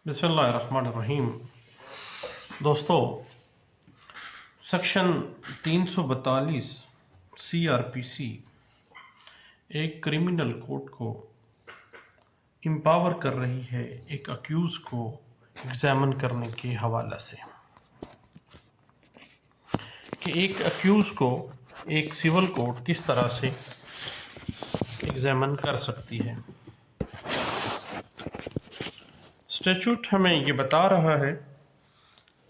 بسم اللہ الرحمن الرحیم۔ دوستو، سیکشن 342 CRPC ایک کرمنل کوڈ کو امپاور کر رہی ہے ایک اکیوز کو ایگزامن کرنے کے حوالے سے کہ ایک اکیوز کو ایک سول کوڈ کس طرح سے ایگزامن کر سکتی ہے۔ اسٹیچوٹ ہمیں یہ بتا رہا ہے،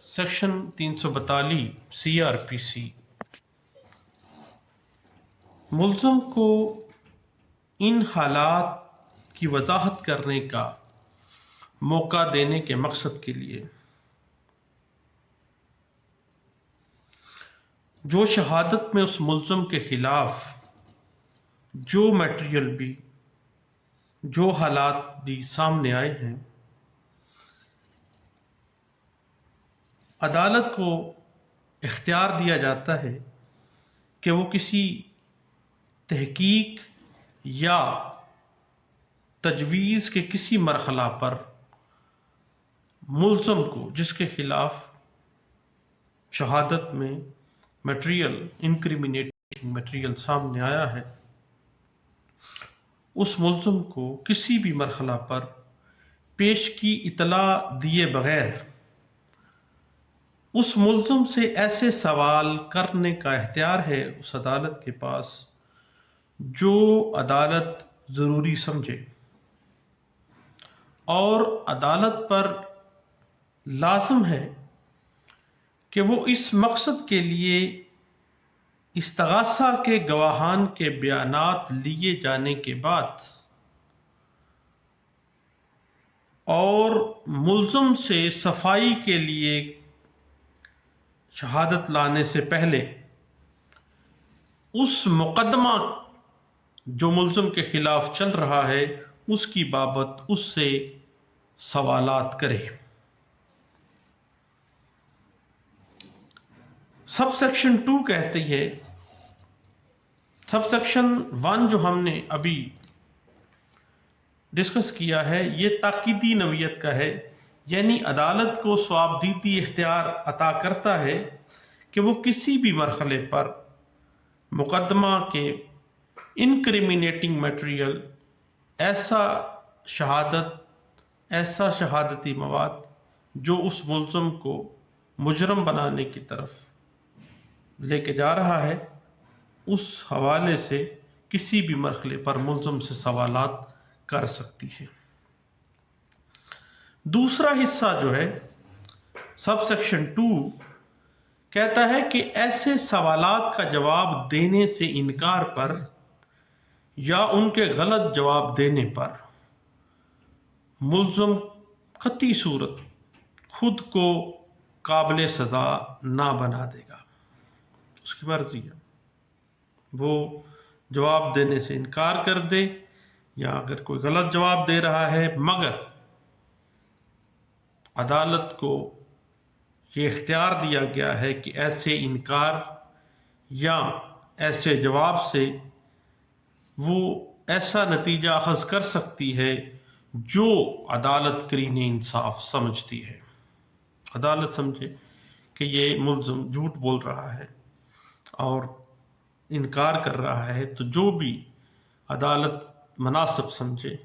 سیکشن 342 CRPC ملزم کو ان حالات کی وضاحت کرنے کا موقع دینے کے مقصد کے لیے جو شہادت میں اس ملزم کے خلاف جو میٹیریل بھی جو حالات بھی سامنے آئے ہیں، عدالت کو اختیار دیا جاتا ہے کہ وہ کسی تحقیق یا تجویز کے کسی مرحلہ پر ملزم کو جس کے خلاف شہادت میں میٹیریل انکریمنیٹنگ میٹیریل سامنے آیا ہے، اس ملزم کو کسی بھی مرحلہ پر پیش کی اطلاع دیے بغیر اس ملزم سے ایسے سوال کرنے کا اختیار ہے اس عدالت کے پاس جو عدالت ضروری سمجھے، اور عدالت پر لازم ہے کہ وہ اس مقصد کے لیے استغاثہ کے گواہان کے بیانات لیے جانے کے بعد اور ملزم سے صفائی کے لیے شہادت لانے سے پہلے اس مقدمہ جو ملزم کے خلاف چل رہا ہے اس کی بابت اس سے سوالات کرے۔ سب سیکشن 2 کہتی ہے، سب سیکشن 1 جو ہم نے ابھی ڈسکس کیا ہے یہ تاکیدی نوعیت کا ہے، یعنی عدالت کو صوابدیدی اختیار عطا کرتا ہے کہ وہ کسی بھی مرحلے پر مقدمہ کے انکریمنیٹنگ میٹیریل ایسا شہادتی مواد جو اس ملزم کو مجرم بنانے کی طرف لے کے جا رہا ہے، اس حوالے سے کسی بھی مرحلے پر ملزم سے سوالات کر سکتی ہے۔ دوسرا حصہ جو ہے سب سیکشن 2 کہتا ہے کہ ایسے سوالات کا جواب دینے سے انکار پر یا ان کے غلط جواب دینے پر ملزم قطعی صورت خود کو قابل سزا نہ بنا دے گا، اس کی مرضی ہے وہ جواب دینے سے انکار کر دے یا اگر کوئی غلط جواب دے رہا ہے، مگر عدالت کو یہ اختیار دیا گیا ہے کہ ایسے انکار یا ایسے جواب سے وہ ایسا نتیجہ اخذ کر سکتی ہے جو عدالت کرین انصاف سمجھتی ہے۔ عدالت سمجھے کہ یہ ملزم جھوٹ بول رہا ہے اور انکار کر رہا ہے، تو جو بھی عدالت مناسب سمجھے،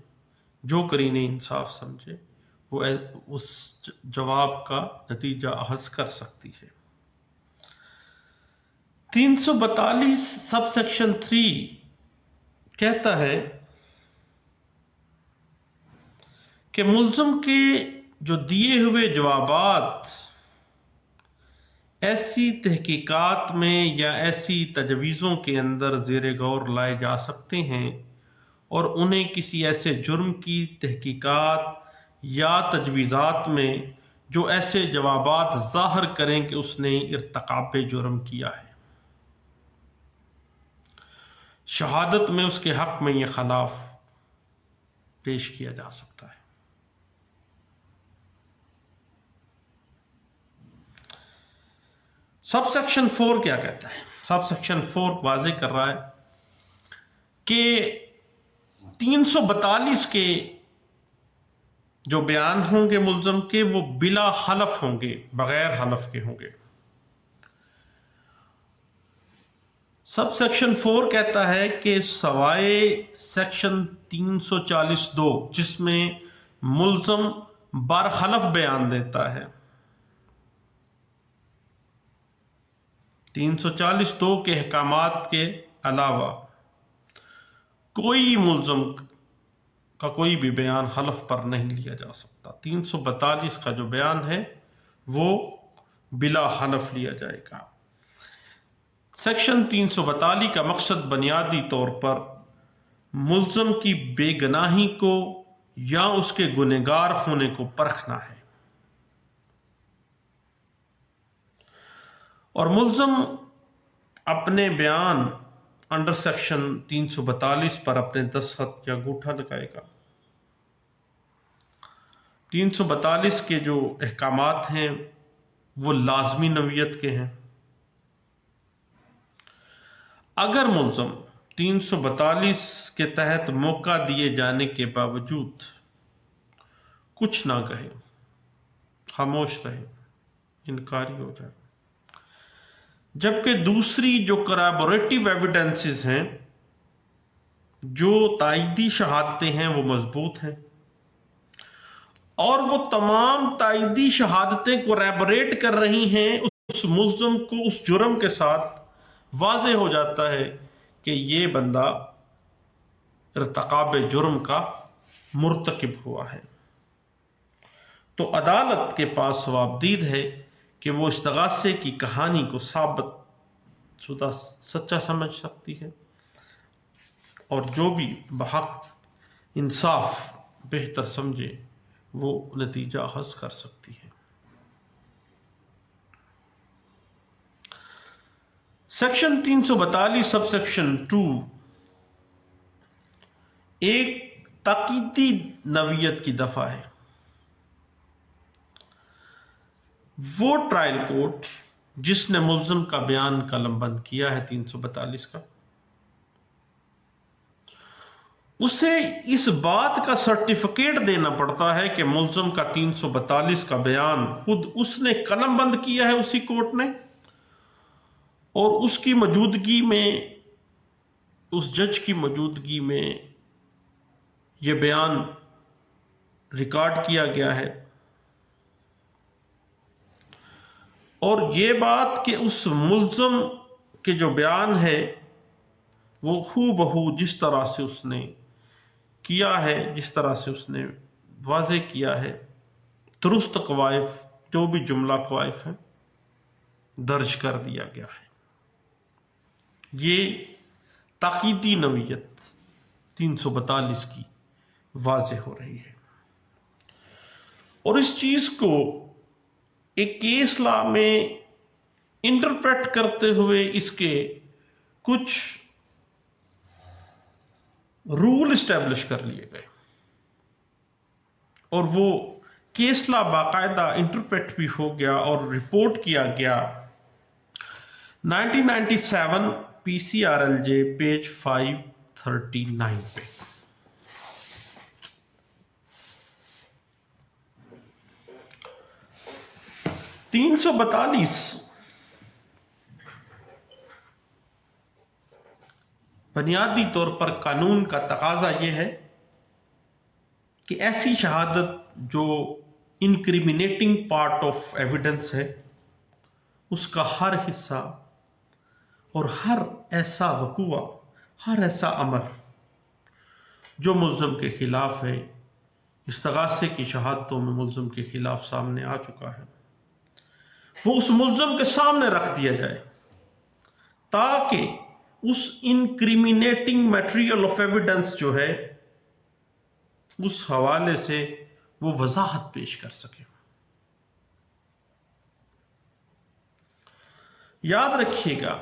جو کرین انصاف سمجھے، وہ اس جواب کا نتیجہ اخذ کر سکتی ہے۔ 342 سب سیکشن 3 کہتا ہے کہ ملزم کے جو دیے ہوئے جوابات ایسی تحقیقات میں یا ایسی تجویزوں کے اندر زیر غور لائے جا سکتے ہیں اور انہیں کسی ایسے جرم کی تحقیقات یا تجویزات میں جو ایسے جوابات ظاہر کریں کہ اس نے ارتکاب جرم کیا ہے، شہادت میں اس کے حق میں یہ خلاف پیش کیا جا سکتا ہے۔ سب سیکشن 4 کیا کہتا ہے؟ سب سیکشن 4 واضح کر رہا ہے کہ 342 کے جو بیان ہوں گے ملزم کے وہ بلا حلف ہوں گے، بغیر حلف کے ہوں گے۔ سب سیکشن 4 کہتا ہے کہ سوائے سیکشن 340(2) جس میں ملزم برحلف بیان دیتا ہے، 340(2) کے احکامات کے علاوہ کوئی ملزم کا کوئی بھی بیان حلف پر نہیں لیا جا سکتا۔ 342 کا جو بیان ہے وہ بلا حلف لیا جائے گا۔ سیکشن 342 کا مقصد بنیادی طور پر ملزم کی بے گناہی کو یا اس کے گنہگار ہونے کو پرکھنا ہے، اور ملزم اپنے بیان انڈر سیکشن 342 پر اپنے دستخط یا انگوٹھا لگائے گا۔ 342 کے جو احکامات ہیں وہ لازمی نوعیت کے ہیں۔ اگر ملزم 342 کے تحت موقع دیے جانے کے باوجود کچھ نہ کہے، خاموش رہے، انکاری ہو جائے، جبکہ دوسری جو کرابوریٹو ایویڈنسز ہیں، جو تائیدی شہادتیں ہیں، وہ مضبوط ہیں، اور وہ تمام تائیدی شہادتیں کوریبوریٹ کر رہی ہیں، اس ملزم کو اس جرم کے ساتھ واضح ہو جاتا ہے کہ یہ بندہ ارتکاب جرم کا مرتکب ہوا ہے، تو عدالت کے پاس ثوابدید ہے کہ وہ استغاثے کی کہانی کو ثابت شدہ سچا سمجھ سکتی ہے، اور جو بھی بحق انصاف بہتر سمجھے وہ نتیجہ اخذ کر سکتی ہے۔ سیکشن 342 سب سیکشن 2 ایک تاکیدی نوعیت کی دفعہ ہے۔ وہ ٹرائل کورٹ جس نے ملزم کا بیان قلم بند کیا ہے 342 کا، اسے اس بات کا سرٹیفکیٹ دینا پڑتا ہے کہ ملزم کا 342 کا بیان خود اس نے قلم بند کیا ہے، اسی کورٹ نے، اور اس کی موجودگی میں، اس جج کی موجودگی میں یہ بیان ریکارڈ کیا گیا ہے، اور یہ بات کہ اس ملزم کے جو بیان ہے وہ ہو بہو جس طرح سے اس نے کیا ہے، جس طرح سے اس نے واضح کیا ہے، درست قوائف، جو بھی جملہ قوائف ہیں، درج کر دیا گیا ہے۔ یہ تاکیدی نوعیت 342 کی واضح ہو رہی ہے، اور اس چیز کو ایک کیس لا میں انٹرپریٹ کرتے ہوئے اس کے کچھ رول اسٹیبلش کر لیے گئے، اور وہ کیس لا باقاعدہ انٹرپریٹ بھی ہو گیا اور رپورٹ کیا گیا 1997 PCRLJ پیج 539 پہ۔ تین سو 42 بنیادی طور پر قانون کا تقاضا یہ ہے کہ ایسی شہادت جو انکریمنیٹنگ پارٹ آف ایویڈنس ہے، اس کا ہر حصہ اور ہر ایسا وقوع، ہر ایسا امر جو ملزم کے خلاف ہے، استغاثے کی شہادتوں میں ملزم کے خلاف سامنے آ چکا ہے، وہ اس ملزم کے سامنے رکھ دیا جائے، تاکہ اس انکریمنیٹنگ میٹیریل آف ایویڈنس جو ہے اس حوالے سے وہ وضاحت پیش کر سکے۔ یاد رکھیے گا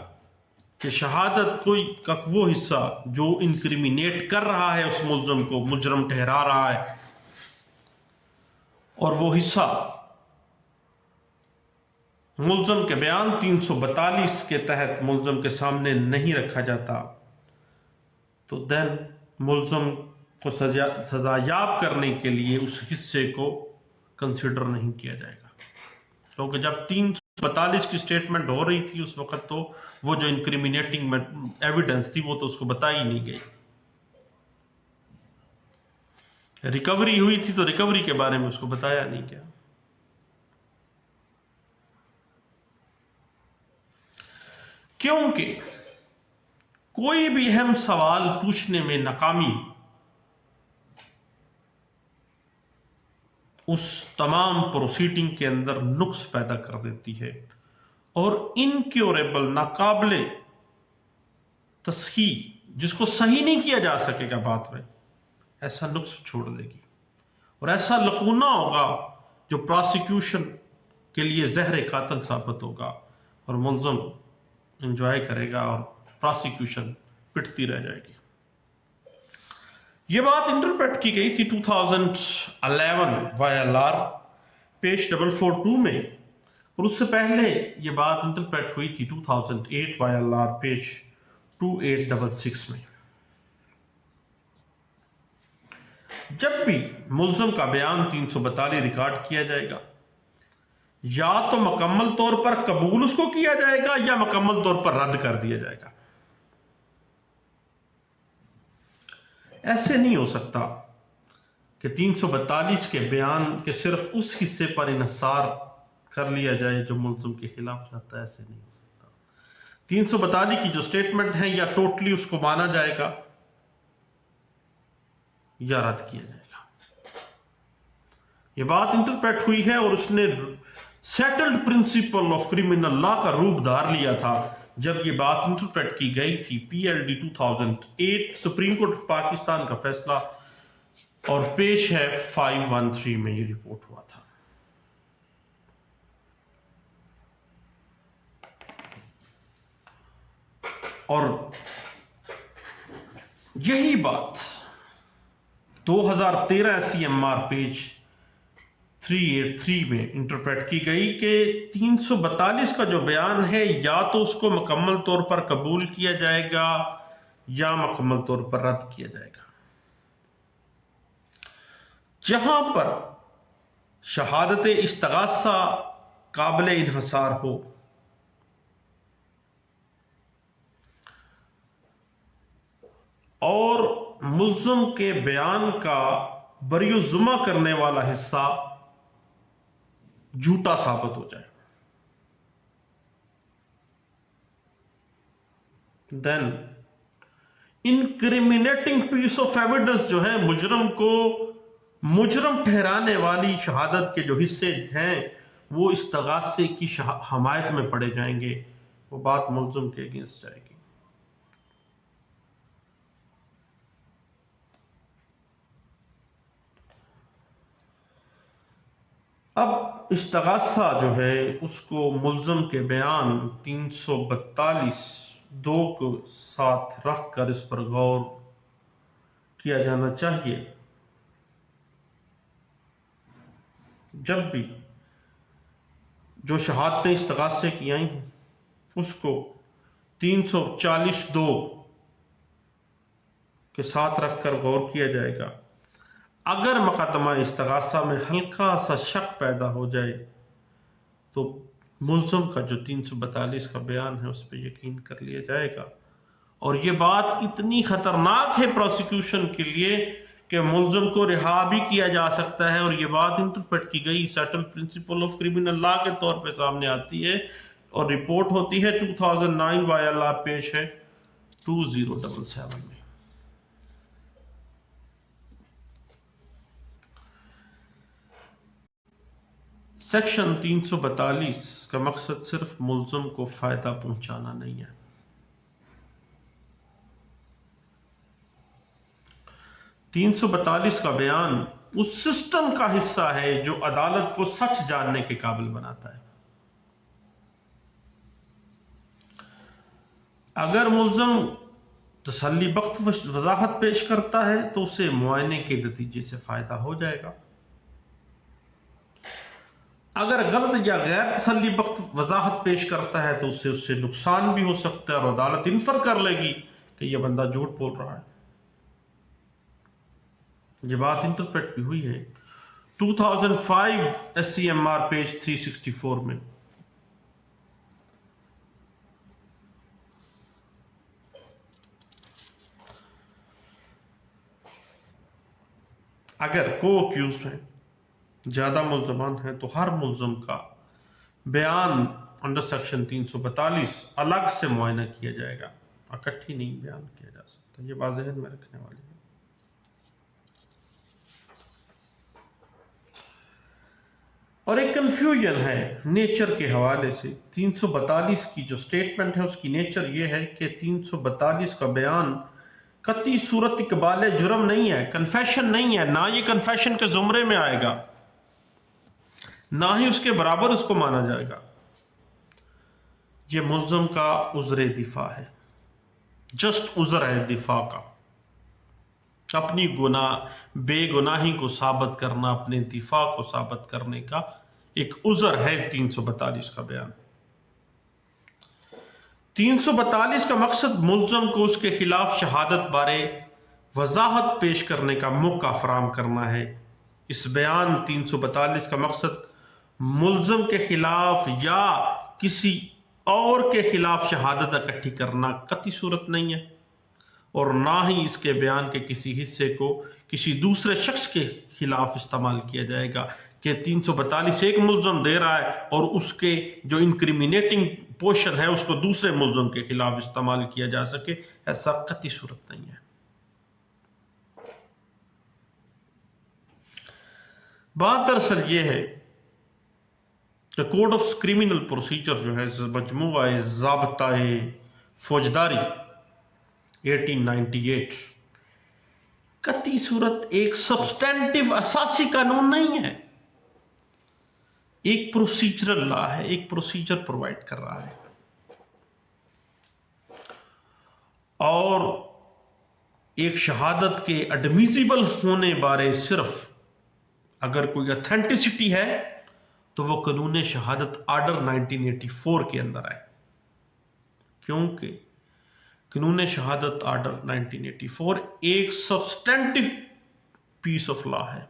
کہ شہادت کوئی کا وہ حصہ جو انکریمنیٹ کر رہا ہے اس ملزم کو، مجرم ٹھہرا رہا ہے، اور وہ حصہ ملزم کے بیان 342 کے تحت ملزم کے سامنے نہیں رکھا جاتا، تو دین ملزم کو سزایاب کرنے کے لیے اس حصے کو کنسیڈر نہیں کیا جائے گا، کیونکہ جب 342 کی سٹیٹمنٹ ہو رہی تھی اس وقت تو وہ جو انکریمنیٹنگ ایویڈنس تھی وہ تو اس کو بتائی نہیں گئی، ریکوری ہوئی تھی تو ریکوری کے بارے میں اس کو بتایا نہیں گیا۔ کیونکہ کوئی بھی اہم سوال پوچھنے میں ناکامی اس تمام پروسیڈنگ کے اندر نقص پیدا کر دیتی ہے اور انکیوریبل، ناقابل تصحیح، جس کو صحیح نہیں کیا جا سکے گا بعد میں، ایسا نقص چھوڑ دے گی اور ایسا لکونہ ہوگا جو پراسیکیوشن کے لیے زہر قاتل ثابت ہوگا اور ملزم انجوائے کرے گا اور پراسیکیوشن پٹتی رہ جائے گی۔ یہ بات انٹرپریٹ کی گئی تھی 2011 YLR پیج 442 میں، اور اس سے پہلے یہ بات انٹرپریٹ ہوئی تھی 2008 YLR پیج 2866 میں۔ جب بھی ملزم کا بیان 342 ریکارڈ کیا جائے گا، یا تو مکمل طور پر قبول اس کو کیا جائے گا یا مکمل طور پر رد کر دیا جائے گا۔ ایسے نہیں ہو سکتا کہ 342 کے بیان کے صرف اس حصے پر انحصار کر لیا جائے جو ملزم کے خلاف جاتا ہے، ایسے نہیں ہو سکتا۔ 342 کی جو سٹیٹمنٹ ہے یا ٹوٹلی اس کو مانا جائے گا یا رد کیا جائے گا۔ یہ بات انٹرپریٹ ہوئی ہے اور اس نے settled principle of criminal law کا روپ دھار لیا تھا جب یہ بات انٹرپریٹ کی گئی تھی PLD 2008 supreme court of Pakistan کا فیصلہ، اور پیش ہے 513 میں یہ رپورٹ ہوا تھا۔ اور یہی بات 2013 CMR پیج 383 میں انٹرپریٹ کی گئی کہ 342 کا جو بیان ہے یا تو اس کو مکمل طور پر قبول کیا جائے گا یا مکمل طور پر رد کیا جائے گا۔ جہاں پر شہادت استغاثہ قابل انحصار ہو اور ملزم کے بیان کا بری ذمہ کرنے والا حصہ جھوٹا ثابت ہو جائے، دین انکریمنیٹنگ پیس آف ایویڈنس جو ہے مجرم کو مجرم ٹھہرانے والی شہادت کے جو حصے ہیں وہ استغاثے کی حمایت میں پڑے جائیں گے، وہ بات ملزم کے اگینسٹ جائے گی۔ اب استغاثہ جو ہے اس کو ملزم کے بیان 342(2) کو ساتھ رکھ کر اس پر غور کیا جانا چاہیے۔ جب بھی جو شہادتیں استغاثے کی آئی ہیں اس کو 340(2) کے ساتھ رکھ کر غور کیا جائے گا۔ اگر مقدمہ استغاثہ میں ہلکا سا شک پیدا ہو جائے تو ملزم کا جو 342 کا بیان ہے اس پہ یقین کر لیا جائے گا، اور یہ بات اتنی خطرناک ہے پروسیکیوشن کے لیے کہ ملزم کو رہا بھی کیا جا سکتا ہے، اور یہ بات انٹرپریٹ کی گئی settle principle of criminal law کے طور پہ سامنے آتی ہے، اور رپورٹ ہوتی ہے 2009 YLR پیش ہے 2077 میں۔ سیکشن 342 کا مقصد صرف ملزم کو فائدہ پہنچانا نہیں ہے۔ تین سو 42 کا بیان اس سسٹم کا حصہ ہے جو عدالت کو سچ جاننے کے قابل بناتا ہے۔ اگر ملزم تسلی بخش وضاحت پیش کرتا ہے تو اسے معائنے کے نتیجے سے فائدہ ہو جائے گا، اگر غلط یا غیر تسلی بخش وضاحت پیش کرتا ہے تو اس سے نقصان بھی ہو سکتا ہے اور عدالت انفر کر لے گی کہ یہ بندہ جھوٹ بول رہا ہے۔ یہ بات انٹرپریٹ بھی ہوئی ہے 2005 SCMR پیج 364 میں. اگر کو ایکیوزڈ ہیں، زیادہ ملزمان ہیں، تو ہر ملزم کا بیان انڈر سیکشن 342 الگ سے معائنہ کیا جائے گا، اکٹھی نہیں بیان کیا جا سکتا. یہ بات ذہن میں رکھنے والی ہے. اور ایک کنفیوژن ہے نیچر کے حوالے سے. 342 کی جو سٹیٹمنٹ ہے اس کی نیچر یہ ہے کہ 342 کا بیان قطعی صورت اقبال جرم نہیں ہے، کنفیشن نہیں ہے، نہ یہ کنفیشن کے زمرے میں آئے گا، نہ ہی اس کے برابر اس کو مانا جائے گا. یہ ملزم کا عذر دفاع ہے، جسٹ عذر ہے دفاع کا. اپنی بے گناہی کو ثابت کرنا، اپنے دفاع کو ثابت کرنے کا ایک عذر ہے 342 کا بیان. 342 کا مقصد ملزم کو اس کے خلاف شہادت بارے وضاحت پیش کرنے کا موقع فراہم کرنا ہے. اس بیان 342 کا مقصد ملزم کے خلاف یا کسی اور کے خلاف شہادت اکٹھی کرنا قطعی صورت نہیں ہے، اور نہ ہی اس کے بیان کے کسی حصے کو کسی دوسرے شخص کے خلاف استعمال کیا جائے گا کہ 342 ایک ملزم دے رہا ہے اور اس کے جو انکریمینیٹنگ پورشن ہے اس کو دوسرے ملزم کے خلاف استعمال کیا جا سکے. ایسا قطعی صورت نہیں ہے. بات دراصل یہ ہے کہ کوڈ آف کرمنل پروسیجر جو ہے مجموعہ ضابطۂ فوجداری 1898 قطعی صورت ایک سبسٹینٹیو اساسی قانون نہیں ہے، ایک پروسیجرل لا ہے، ایک پروسیجر پرووائڈ کر رہا ہے. اور ایک شہادت کے ایڈمیسیبل ہونے بارے صرف اگر کوئی اتھینٹسٹی ہے تو وہ قانون شہادت آرڈر 1984 کے اندر ہے، کیونکہ قانون شہادت آرڈر 1984 ایک سبسٹینٹیو پیس آف لا ہے،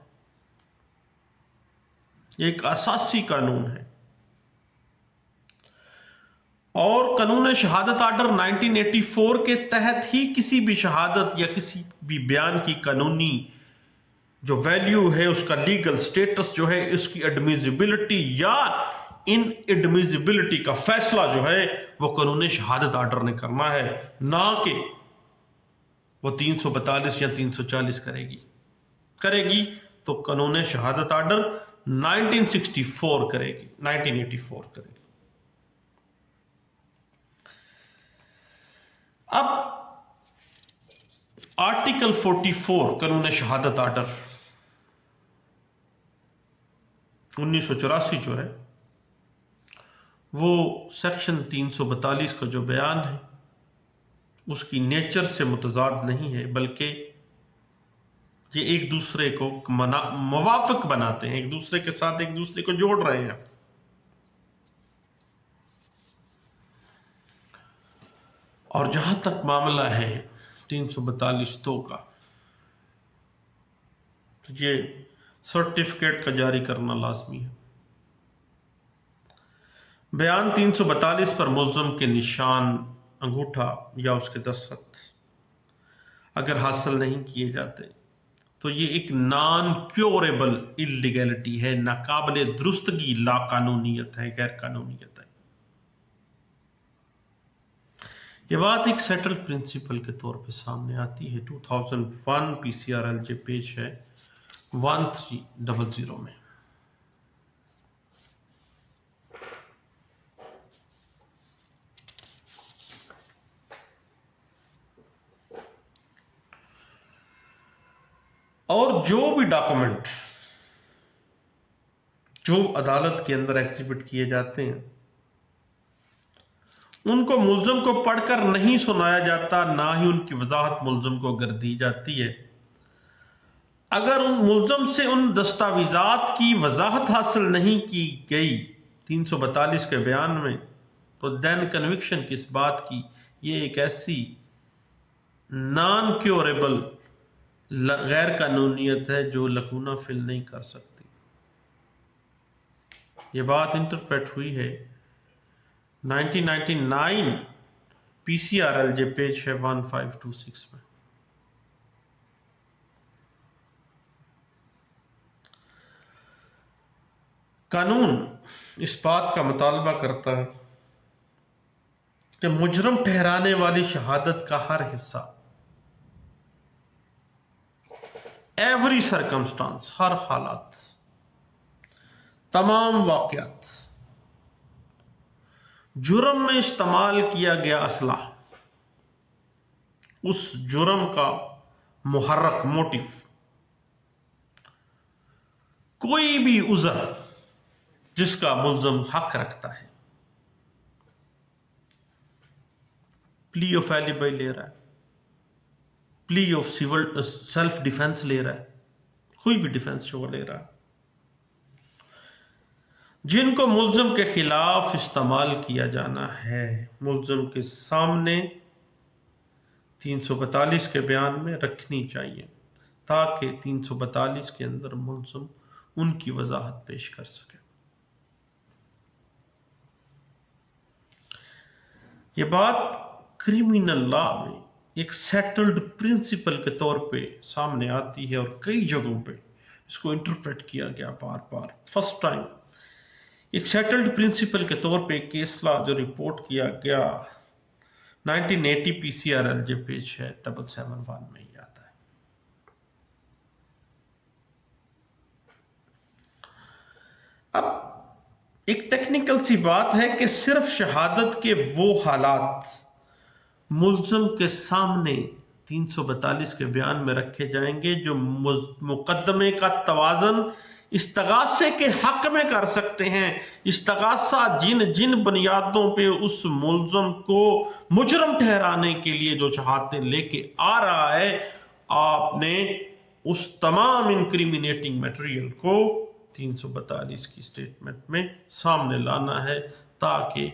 ایک اساسی قانون ہے. اور قانون شہادت آرڈر 1984 کے تحت ہی کسی بھی شہادت یا کسی بھی بیان کی قانونی جو ویلیو ہے، اس کا لیگل سٹیٹس جو ہے، اس کی ایڈمیزیبلٹی یا ان ایڈمیزیبلٹی کا فیصلہ جو ہے وہ قانون شہادت آرڈر نے کرنا ہے، نہ کہ وہ 342 یا 340 کرے گی تو قانون شہادت آرڈر 1964 کرے گی، 1984 کرے گی. اب آرٹیکل 44 قانون شہادت آرڈر 1984 جو ہے وہ سیکشن 342 کا جو بیان ہے اس کی نیچر سے متضاد نہیں ہے، بلکہ یہ ایک دوسرے کو موافق بناتے ہیں، ایک دوسرے کے ساتھ ایک دوسرے کو جوڑ رہے ہیں. اور جہاں تک معاملہ ہے 342 کا، تو یہ سرٹیفکیٹ کا جاری کرنا لازمی ہے. بیان 342 پر ملزم کے نشان، انگوٹھا یا اس کے دستخط اگر حاصل نہیں کیے جاتے تو یہ ایک نان کیوریبل اللیگلٹی ہے، ناقابل درستگی لا قانونیت ہے، غیر قانونیت ہے. یہ بات ایک سیٹل پرنسپل کے طور پہ سامنے آتی ہے 2001 PCRLJ پیج ہے 1300 میں. اور جو بھی ڈاکومنٹ جو عدالت کے اندر ایگزیبٹ کیے جاتے ہیں ان کو ملزم کو پڑھ کر نہیں سنایا جاتا، نہ ہی ان کی وضاحت ملزم کو اگر دی جاتی ہے. اگر ان ملزم سے ان دستاویزات کی وضاحت حاصل نہیں کی گئی 342 کے بیان میں تو دین کنوکشن کس بات کی، یہ ایک ایسی نان کیوریبل غیر قانونیت ہے جو لکونہ فل نہیں کر سکتی. یہ بات انٹرپریٹ ہوئی ہے 1999 P C R L J page ہے 1526 میں. قانون اس بات کا مطالبہ کرتا ہے کہ مجرم ٹھہرانے والی شہادت کا ہر حصہ، ایوری سرکمسٹانس، ہر حالات، تمام واقعات، جرم میں استعمال کیا گیا اسلحہ، اس جرم کا محرک، موٹیو، کوئی بھی عذر جس کا ملزم حق رکھتا ہے، پلی آف ایلیبائی لے رہا ہے، پلی آف سیلف ڈیفense لے رہا ہے، کوئی بھی ڈیفenس وہ لے رہا ہے، جن کو ملزم کے خلاف استعمال کیا جانا ہے، ملزم کے سامنے 342 کے بیان میں رکھنی چاہیے تاکہ 342 کے اندر ملزم ان کی وضاحت پیش کر سکے. یہ بات کریمنل لا میں ایک سیٹلڈ پرنسپل کے طور پہ سامنے آتی ہے اور کئی جگہوں پہ اس کو انٹرپریٹ کیا گیا بار بار. فرسٹ ٹائم ایک سیٹلڈ پرنسپل کے طور پہ ایک کیس لا جو رپورٹ کیا گیا 1980 P C R L J page ہے 771 میں ہی آتا ہے. اب ایک ٹیکنیکل سی بات ہے کہ صرف شہادت کے وہ حالات ملزم کے سامنے 342 کے بیان میں رکھے جائیں گے جو مقدمے کا توازن استغاثے کے حق میں کر سکتے ہیں. استغاثہ جن بنیادوں پہ اس ملزم کو مجرم ٹھہرانے کے لیے جو شہادتیں لے کے آ رہا ہے، آپ نے اس تمام انکریمنیٹنگ میٹیریل کو 342 کی سٹیٹمنٹ میں سامنے لانا ہے تاکہ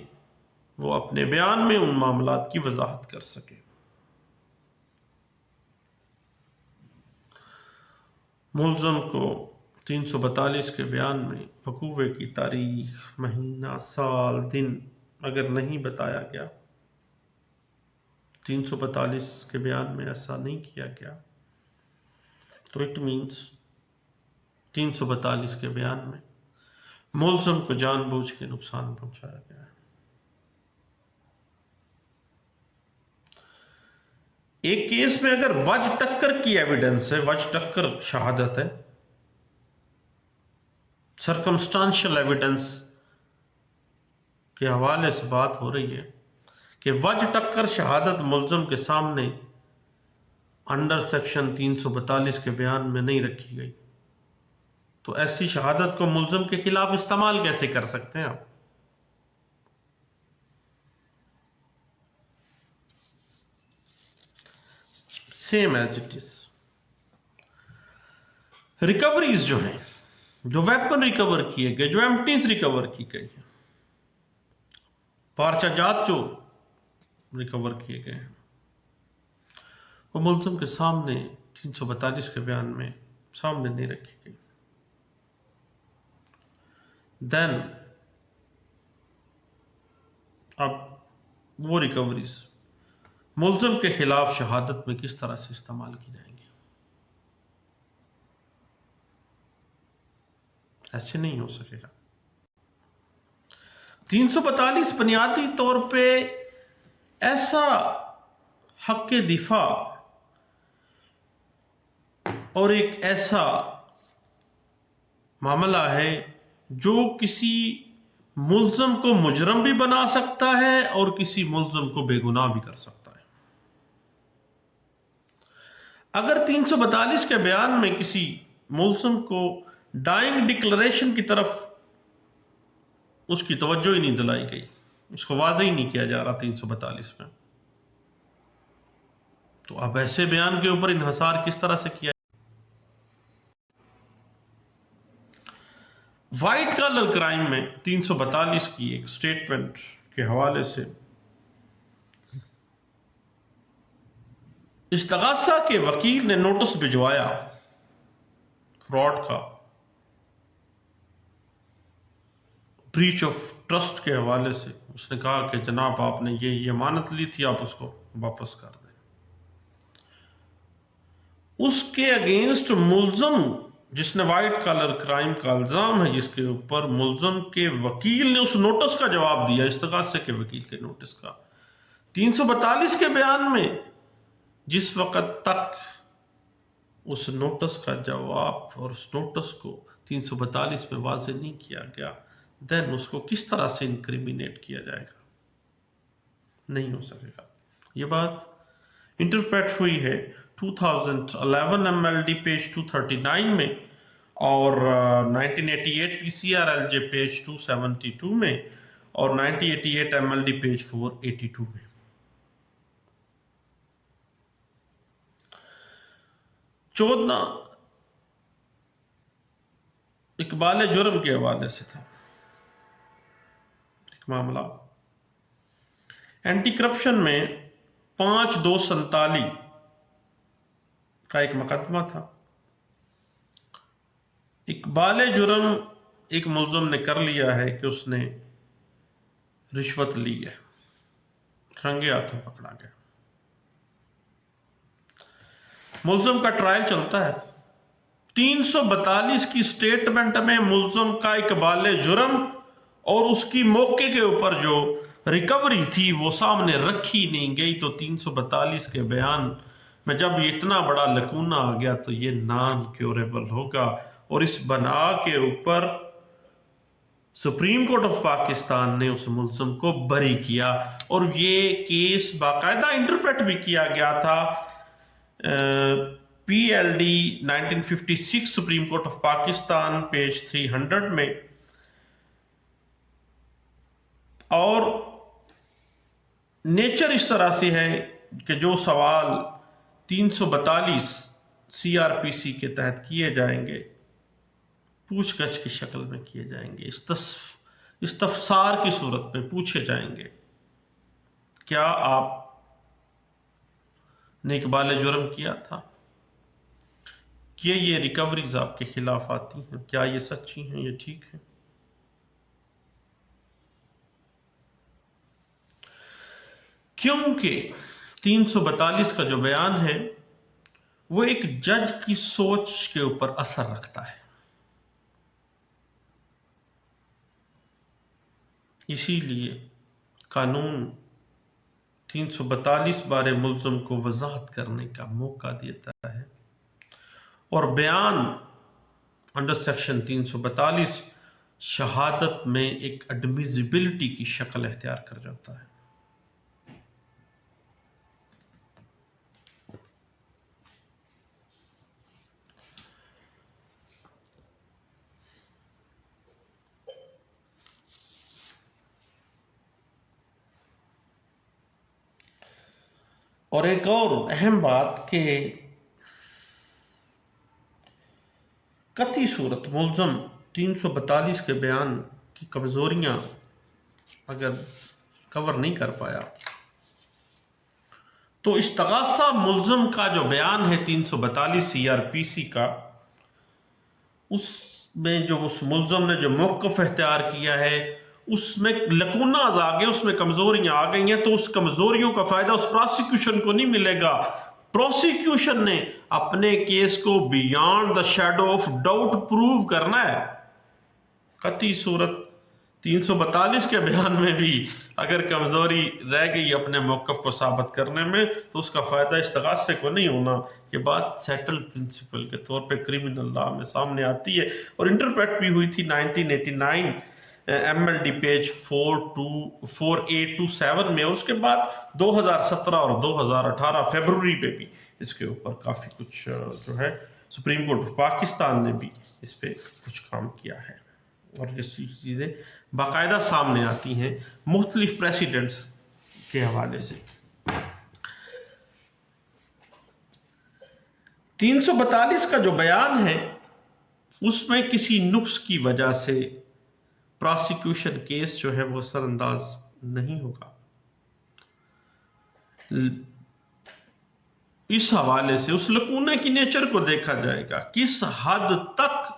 وہ اپنے بیان میں ان معاملات کی وضاحت کر سکے. ملزم کو 342 کے بیان میں وقوع کی تاریخ، مہینہ، سال، دن اگر نہیں بتایا گیا، 342 کے بیان میں ایسا نہیں کیا گیا، تو اٹ مینس 342 کے بیان میں ملزم کو جان بوجھ کے نقصان پہنچایا گیا ہے. ایک کیس میں اگر وج ٹکر کی ایویڈنس ہے، وج ٹکر شہادت ہے، سرکمسٹانشل ایویڈنس کے حوالے سے بات ہو رہی ہے کہ وج ٹکر شہادت ملزم کے سامنے انڈر سیکشن 342 کے بیان میں نہیں رکھی گئی، تو ایسی شہادت کو ملزم کے خلاف استعمال کیسے کر سکتے ہیں آپ؟ Same as it is. Recoveries جو ہیں، جو ویپن ریکور کیے گئے، جو ایمٹیز ریکور کی گئی ہیں، پارچہ جات جو ریکور کیے گئے ہیں، وہ ملزم کے سامنے 342 کے بیان میں سامنے نہیں رکھی گئی. دین اب وہ ریکوریز ملزم کے خلاف شہادت میں کس طرح سے استعمال کی جائیں گی؟ ایسے نہیں ہو سکے گا. 342 بنیادی طور پہ ایسا حق دفاع اور ایک ایسا معاملہ ہے جو کسی ملزم کو مجرم بھی بنا سکتا ہے اور کسی ملزم کو بے گناہ بھی کر سکتا ہے. اگر 342 کے بیان میں کسی ملزم کو ڈائنگ ڈکلریشن کی طرف اس کی توجہ ہی نہیں دلائی گئی، اس کو واضح ہی نہیں کیا جا رہا 342 میں، تو اب ایسے بیان کے اوپر انحصار کس طرح سے کیا؟ وائٹ کالر کرائم میں 342 کی ایک سٹیٹمنٹ کے حوالے سے استغاثہ کے وکیل نے نوٹس بھجوایا فراڈ کا، بریچ آف ٹرسٹ کے حوالے سے. اس نے کہا کہ جناب آپ نے یہ امانت لی تھی، آپ اس کو واپس کر دیں. اس کے اگینسٹ ملزم، جس نے وائٹ کالر کرائم کا الزام ہے جس کے اوپر، ملزم کے وکیل نے اس نوٹس کا جواب دیا، استغاثے کے وکیل کے نوٹس کا. 342 کے بیان میں جس وقت تک اس نوٹس کا جواب اور اس نوٹس کو 342 میں واضح نہیں کیا گیا، دین اس کو کس طرح سے انکریمینیٹ کیا جائے گا؟ نہیں ہو سکے گا. یہ بات انٹرپریٹ ہوئی ہے 2011 MLD پیج 239 میں، اور 1988 PCRLJ پیج 272 میں، اور 1988 MLD پیج 482 میں. چودنا اقبال جرم کے حوالے سے تھا ایک معاملہ. اینٹی کرپشن میں 5247 کا ایک مقدمہ تھا. اقبال جرم ایک ملزم نے کر لیا ہے کہ اس نے رشوت لی ہے، رنگے ہاتھوں پکڑا گیا. ملزم کا ٹرائل چلتا ہے. 342 کی سٹیٹمنٹ میں ملزم کا اقبال جرم اور اس کی موقع کے اوپر جو ریکوری تھی وہ سامنے رکھی نہیں گئی. تو 342 کے بیان میں جب یہ اتنا بڑا لکونہ آ گیا تو یہ نان کیوریبل ہوگا، اور اس بنا کے اوپر سپریم کورٹ آف پاکستان نے اس ملزم کو بری کیا. اور یہ کیس باقاعدہ انٹرپریٹ بھی کیا گیا تھا PLD 1956 supreme court of Pakistan page 300 میں. اور نیچر اس طرح سے ہے کہ جو سوال 342 CRPC کے تحت کیے جائیں گے پوچھ گچھ کی شکل میں کیے جائیں گے، استفسار کی صورت میں پوچھے جائیں گے. کیا آپ نے اقبال جرم کیا تھا؟ یہ ریکوریز آپ کے خلاف آتی ہیں، کیا یہ سچی ہیں، یہ ٹھیک ہے؟ کیونکہ 342 کا جو بیان ہے وہ ایک جج کی سوچ کے اوپر اثر رکھتا ہے. اسی لیے قانون 342 بارے ملزم کو وضاحت کرنے کا موقع دیتا ہے، اور بیان انڈر سیکشن 342 شہادت میں ایک ایڈمیزیبلٹی کی شکل اختیار کر جاتا ہے. اور ایک اور اہم بات کہ قطعی صورت ملزم 342 کے بیان کی کمزوریاں اگر کور نہیں کر پایا تو استغاثہ ملزم کا جو بیان ہے 342 CRPC کا، اس میں جو اس ملزم نے جو موقف اختیار کیا ہے اس میں لکوناز آ گئے، اس میں کمزوریاں آ گئی ہیں. تو اس کمزوریوں کا فائدہ اس پراسیکیوشن کو نہیں ملے گا. پروسیکیوشن نے اپنے کیس کو beyond the shadow of doubt prove کرنا ہے. قطعی صورت 342 کے بیان میں بھی اگر کمزوری رہ گئی اپنے موقف کو ثابت کرنے میں تو اس کا فائدہ استغاثے کو نہیں ہونا. یہ بات سیٹل پرنسپل کے طور پہ کرمنل لا میں سامنے آتی ہے، اور انٹرپریٹ بھی ہوئی تھی 1989 MLD پیج 4827 میں. اور اس کے بعد 2017 اور 2018 فیبروری پہ بھی اس کے اوپر کافی کچھ جو ہے سپریم کورٹ آف پاکستان نے بھی اس پہ کچھ کام کیا ہے، اور یہ چیزیں باقاعدہ سامنے آتی ہیں مختلف پریسیڈنٹس کے حوالے سے. 342 کا جو بیان ہے اس میں کسی نقص کی وجہ سے پراسیکیوشن کیس جو ہے وہ سر انداز نہیں ہوگا. اس حوالے سے اس لکونے کی نیچر کو دیکھا جائے گا، کس حد تک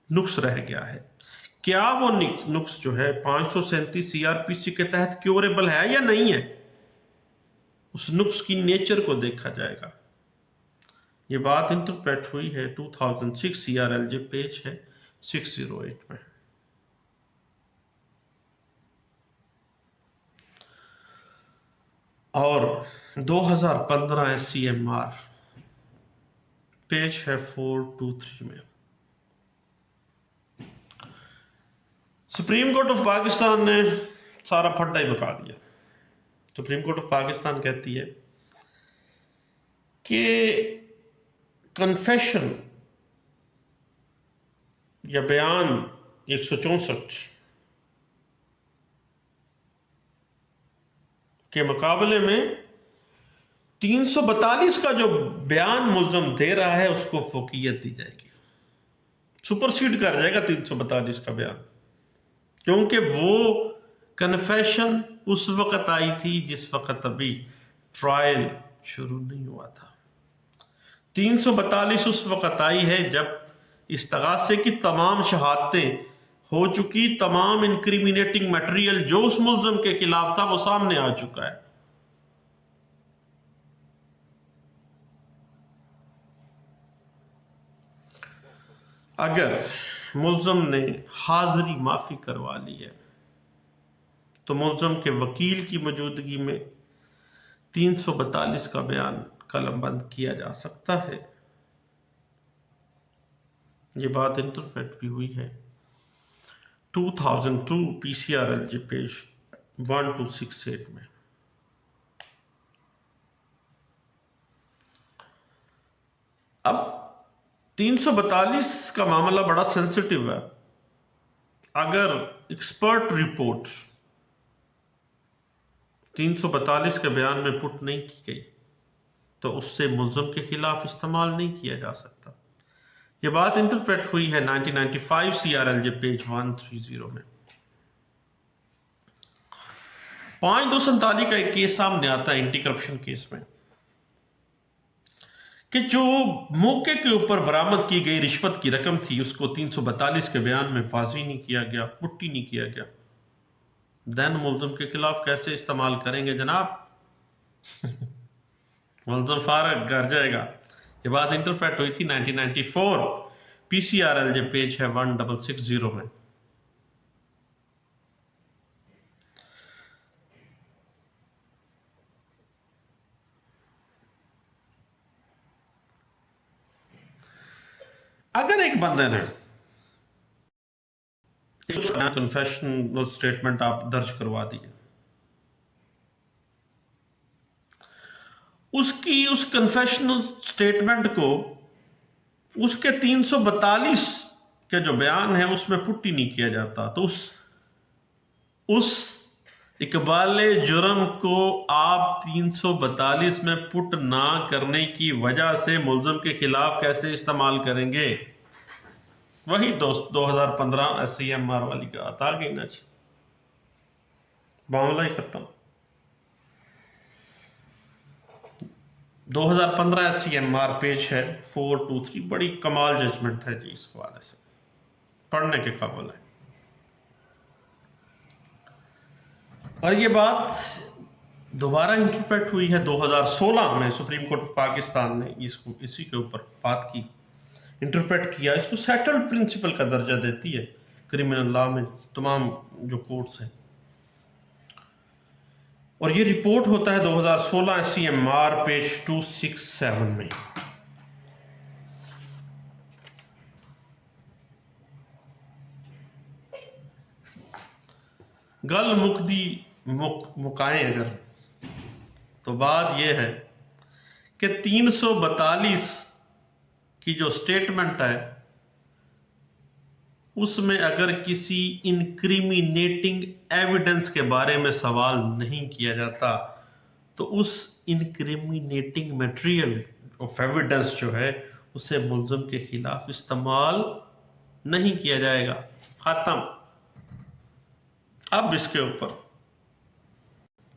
نقص رہ گیا ہے، کیا وہ نقص جو ہے 537 سی آر پی سی کے تحت کیوریبل ہے یا نہیں ہے، اس نقص کی نیچر کو دیکھا جائے گا۔ یہ بات انٹرپریٹ ہوئی ہے 2006 C R L J page ہے 608 میں۔ اور 2015 S C M R page ہے 423 میں۔ سپریم کورٹ آف پاکستان نے سارا پھڈا ہی بکا دیا۔ سپریم کورٹ آف پاکستان کہتی ہے کہ کنفیشن یا بیان 164 کے مقابلے میں 342 کا جو بیان ملزم دے رہا ہے اس کو فوقیت دی جائے گی، سپرسیڈ کر جائے گا 342 کا بیان، کیونکہ وہ کنفیشن اس وقت آئی تھی جس وقت ابھی ٹرائل شروع نہیں ہوا تھا۔ 342 اس وقت آئی ہے جب استغاثے کی تمام شہادتیں ہو چکی، تمام انکریمینیٹنگ میٹیریل جو اس ملزم کے خلاف تھا وہ سامنے آ چکا ہے۔ اگر ملزم نے حاضری معافی کروا لی ہے تو ملزم کے وکیل کی موجودگی میں 342 کا بیان قلم بند کیا جا سکتا ہے۔ یہ بات انٹرپریٹ بھی ہوئی ہے 2002 P C R L J page 1268 میں۔ اب 342 کا معاملہ بڑا سینسٹیو ہے۔ اگر ایکسپرٹ رپورٹ 342 کے بیان میں پٹ نہیں کی گئی تو اس سے ملزم کے خلاف استعمال نہیں کیا جا سکتا۔ یہ بات انٹرپریٹ ہوئی ہے 1995 C R L J page 130 میں۔ 5247 کا ایک کیس سامنے آتا ہے اینٹی کرپشن کیس میں کہ جو موقع کے اوپر برآمد کی گئی رشوت کی رقم تھی اس کو 342 کے بیان میں واضح نہیں کیا گیا، پٹی نہیں کیا گیا، دین ملزم کے خلاف کیسے استعمال کریں گے جناب؟ ملزم فارغ گھر جائے گا۔ یہ بات انٹرپریٹ ہوئی تھی 1994 P C R L J page ہے 1660 میں۔ اگر ایک بندے نے کنفیشنل سٹیٹمنٹ آپ درج کروا دیے، اس کنفیشنل سٹیٹمنٹ کو اس کے 342 کے جو بیان ہے اس میں پٹی نہیں کیا جاتا تو اس اقبال جرم کو آپ 342 میں پٹ نہ کرنے کی وجہ سے ملزم کے خلاف کیسے استعمال کریں گے؟ وہی 2015 ایس سی ایم آر والی کا آتا گئی نا جی، معاملہ ہی ختم۔ 2015 S C M R page ہے 423، بڑی کمال ججمنٹ ہے جی، اس حوالے سے پڑھنے کے قابل ہے۔ اور یہ بات دوبارہ انٹرپریٹ ہوئی ہے 2016 میں، سپریم کورٹ آف پاکستان نے اسی کے اوپر بات کی، انٹرپریٹ کیا، اس کو سیٹلڈ پرنسپل کا درجہ دیتی ہے کرمنل لا میں تمام جو کورٹس ہیں۔ اور یہ رپورٹ ہوتا ہے 2016 S C M R page 267 میں۔ گل مکدی مکائیں اگر تو بات یہ ہے کہ 342 کی جو سٹیٹمنٹ ہے اس میں اگر کسی انکریمینیٹنگ ایویڈنس کے بارے میں سوال نہیں کیا جاتا تو اس انکریمینیٹنگ میٹیریل آف ایویڈنس جو ہے اسے ملزم کے خلاف استعمال نہیں کیا جائے گا، ختم۔ اب اس کے اوپر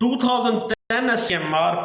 2010 SCMR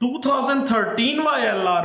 2013 YLR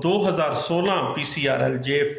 2016 PCRLJ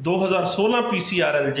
2016 PCRLJ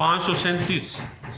537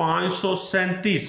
537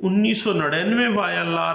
1999 YLR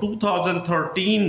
2013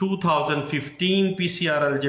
2015 PCRLJ